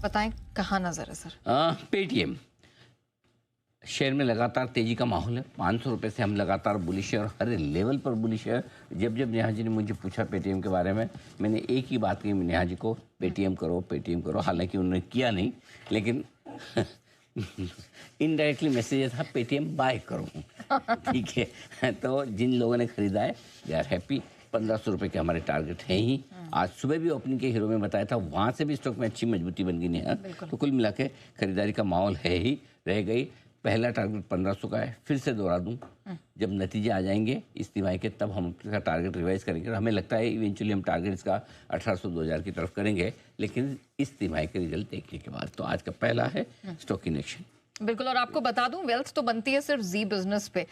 बताएं कहाँ नजर है सर? पेटीएम शेयर में लगातार तेजी का माहौल है। 500 रुपये से हम लगातार बुलिश है और हर लेवल पर बुलिश है। जब जब नेहा जी ने मुझे पूछा पेटीएम के बारे में, मैंने एक ही बात कही नेहा जी को, पेटीएम करो पेटीएम करो। हालांकि उन्होंने किया नहीं, लेकिन इनडायरेक्टली मैसेज था पेटीएम बाय करो। ठीक है, तो जिन लोगों ने खरीदा है दे आर हैप्पी। 1500 रुपये के हमारे टारगेट हैं ही। आज सुबह भी ओपनिंग के हीरो में बताया था, वहाँ से भी स्टॉक में अच्छी मजबूती बन गई है। तो कुल मिला के खरीदारी का माहौल है ही, रह गई। पहला टारगेट 1500 का है, फिर से दोहरा दूं, जब नतीजे आ जाएंगे इस तिमाही के तब हम अपना टारगेट रिवाइज करेंगे। और हमें लगता है इवेंचुअली हम टारगेट इसका 1800-2000 की तरफ करेंगे, लेकिन इस तिमाही के रिजल्ट देखने के बाद। तो आज का पहला है स्टॉक इन एक्शन। बिल्कुल, और आपको बता दूं वेल्थ तो बनती है सिर्फ जी बिजनेस पे।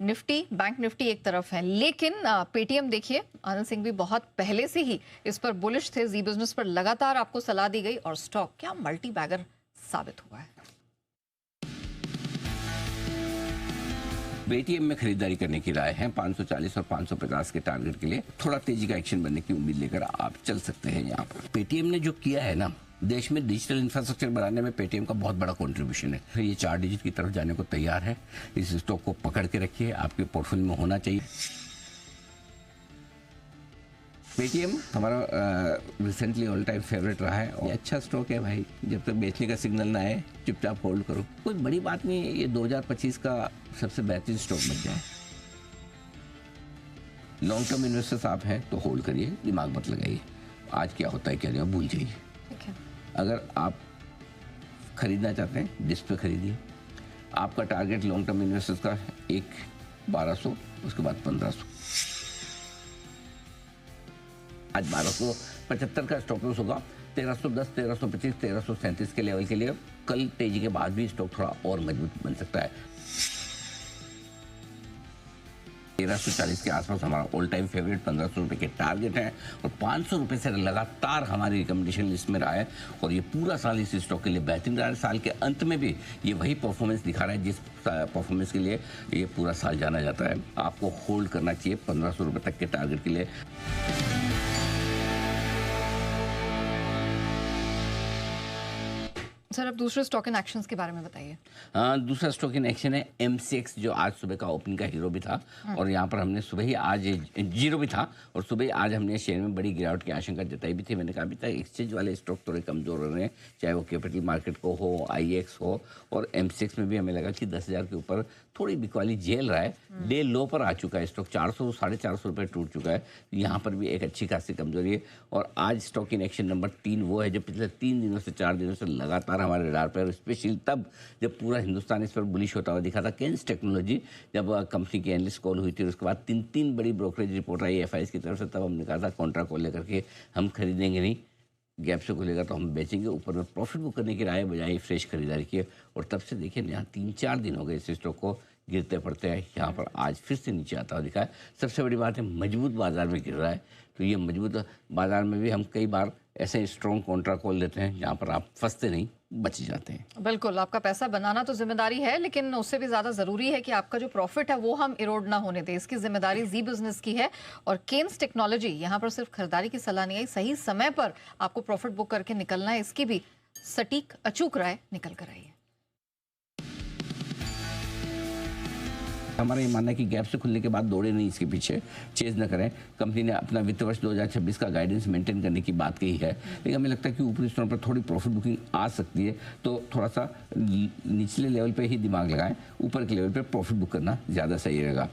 निफ्टी, बैंक निफ्टी एक तरफ है, लेकिन पेटीएम देखिए, आनंद सिंह भी बहुत पहले से ही इस पर बुलिश थे। जी बिजनेस पर लगातार आपको सलाह दी गई और स्टॉक क्या मल्टी बैगर साबित हुआ है। पेटीएम में खरीदारी करने की राय है। 540 और 550 के टारगेट के लिए थोड़ा तेजी का एक्शन बनने की उम्मीद लेकर आप चल सकते हैं। यहाँ पर पेटीएम ने जो किया है ना, देश में डिजिटल इंफ्रास्ट्रक्चर बनाने में पेटीएम का बहुत बड़ा कंट्रीब्यूशन है। ये 4 डिजिट की तरफ जाने को तैयार है। इस स्टॉक को पकड़ के रखिए, आपके पोर्टफोलियो में होना चाहिए। पेटीएम हमारा रिसेंटली ऑल टाइम फेवरेट रहा है और अच्छा स्टॉक है भाई। जब तक बेचने का सिग्नल ना आए चुपचाप होल्ड करो, कोई बड़ी बात नहीं है। ये 2025 का सबसे बेहतरीन स्टॉक बन जाए। लॉन्ग टर्म इन्वेस्टर्स आप हैं तो होल्ड करिए, दिमाग मत लगाइए। आज क्या होता है क्या नहीं भूल जाइए। अगर आप खरीदना चाहते हैं डिस्क पे खरीदिए। आपका टारगेट लॉन्ग टर्म इन्वेस्टर्स का 1200, उसके बाद 1500। आज 1275 का स्टॉप लॉस होगा। 1310, 1325, 1337 के लेवल के लिए कल तेजी के बाद भी स्टॉक थोड़ा और मजबूत बन सकता है। 1340 के आसपास हमारा ऑल टाइम फेवरेट 1500 रुपये के टारगेट है और 500 रुपये से लगातार हमारी रिकमेंडेशन लिस्ट में रहा है। और ये पूरा साल इस स्टॉक के लिए बेहतरीन रहा है। साल के अंत में भी ये वही परफॉर्मेंस दिखा रहा है जिस परफॉर्मेंस के लिए ये पूरा साल जाना जाता है। आपको होल्ड करना चाहिए 1500 रुपये तक के टारगेट के लिए। सर, अब दूसरे स्टॉक इन एक्शंस के बारे में बताइए। दूसरा स्टॉक इन एक्शन है एमसीएक्स, जो आज सुबह का ओपनिंग का हीरो भी था और यहाँ पर हमने सुबह ही आज जीरो भी था और सुबह ही आज हमने शेयर में बड़ी गिरावट की आशंका जताई भी थी। मैंने कहा अभी तक एक्सचेंज वाले स्टॉक थोड़े कमजोर हो रहे हैं, चाहे वो कैपिटल मार्केट को हो, आईएक्स हो, और एमसीएक्स में भी हमें लगा कि 10,000 के ऊपर थोड़ी बिकवाली झेल रहा है। डे लो पर आ चुका है स्टॉक, 400 450 रुपये टूट चुका है। यहाँ पर भी एक अच्छी खासी कमजोरी है। और आज स्टॉक इन एक्शन नंबर 3 वो है जो पिछले 3 दिनों से 4 दिनों से लगातार हमारे रडार पर, स्पेशली तब जब पूरा हिंदुस्तान इस पर बुलिश होता हुआ दिखा था। केन्स टेक्नोलॉजी जब कंपनी की एनालिस्ट कॉल हुई थी, उसके बाद 3 बड़ी ब्रोकरेज रिपोर्ट आई एफआईएस की तरफ से, तब हमने कहा था कॉन्ट्रा कॉल लेकर के हम खरीदेंगे नहीं, गैप से खुलेगा तो हम बेचेंगे। ऊपर में प्रॉफिट बुक करने की राय बजाय फ्रेश खरीदारी की। और तब से देखिए यहाँ 3-4 दिन हो गए इस स्टॉक को गिरते पड़ते हैं। यहाँ पर आज फिर से नीचे आता हुआ दिखा है। सबसे बड़ी बात है मजबूत बाजार में गिर रहा है। तो ये मजबूत बाजार में भी हम कई बार ऐसे स्ट्रॉन्ग कॉन्ट्रा कॉल लेते हैं जहाँ पर आप फंसते नहीं, बच जाते हैं। बिल्कुल, आपका पैसा बनाना तो जिम्मेदारी है, लेकिन उससे भी ज्यादा जरूरी है कि आपका जो प्रॉफिट है वो हम इरोड ना होने दें। इसकी जिम्मेदारी जी बिजनेस की है। और केन्स टेक्नोलॉजी यहाँ पर सिर्फ खरीदारी की सलाह नहीं आई, सही समय पर आपको प्रॉफिट बुक करके निकलना है, इसकी भी सटीक अचूक राय निकल कर आई है। हमारा ये मानना है कि गैप से खुलने के बाद दौड़े नहीं, इसके पीछे चेज न करें। कंपनी ने अपना वित्त वर्ष 2026 का गाइडेंस मेंटेन करने की बात कही है, लेकिन हमें लगता है कि ऊपरी स्तरों पर थोड़ी प्रॉफिट बुकिंग आ सकती है। तो थोड़ा सा निचले लेवल पे ही दिमाग लगाएं, ऊपर के लेवल पे प्रॉफिट बुक करना ज़्यादा सही रहेगा।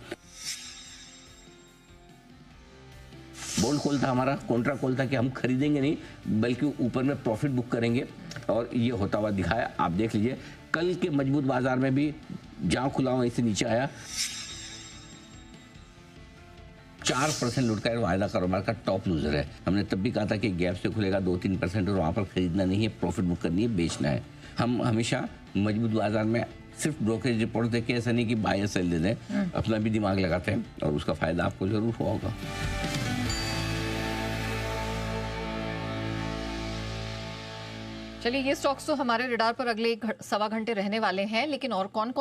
बोल्ड कॉल था हमारा, कॉन्ट्रा कॉल था कि हम खरीदेंगे नहीं बल्कि ऊपर में प्रॉफिट बुक करेंगे, और ये होता हुआ दिखाया। आप देख लीजिए कल के मजबूत बाजार में भी जहां खुला वहीं से नीचे आया। 4% लुढ़का है, वायदा कारोबार का टॉप लूजर है। हमने तब भी कहा था कि गैप से खुलेगा 2-3% और वहां पर खरीदना नहीं है, प्रॉफिट बुक करनी है, बेचना है। हम हमेशा मजबूत बाजार में सिर्फ ब्रोकरेज रिपोर्ट देख के ऐसा नहीं कि बाय या सेल दे दें, अपना भी दिमाग लगाते हैं और उसका फायदा आपको जरूर हुआ होगा। चलिए, ये स्टॉक्स तो हमारे रडार पर अगले 1-1.25 घंटे रहने वाले हैं, लेकिन और कौन कौन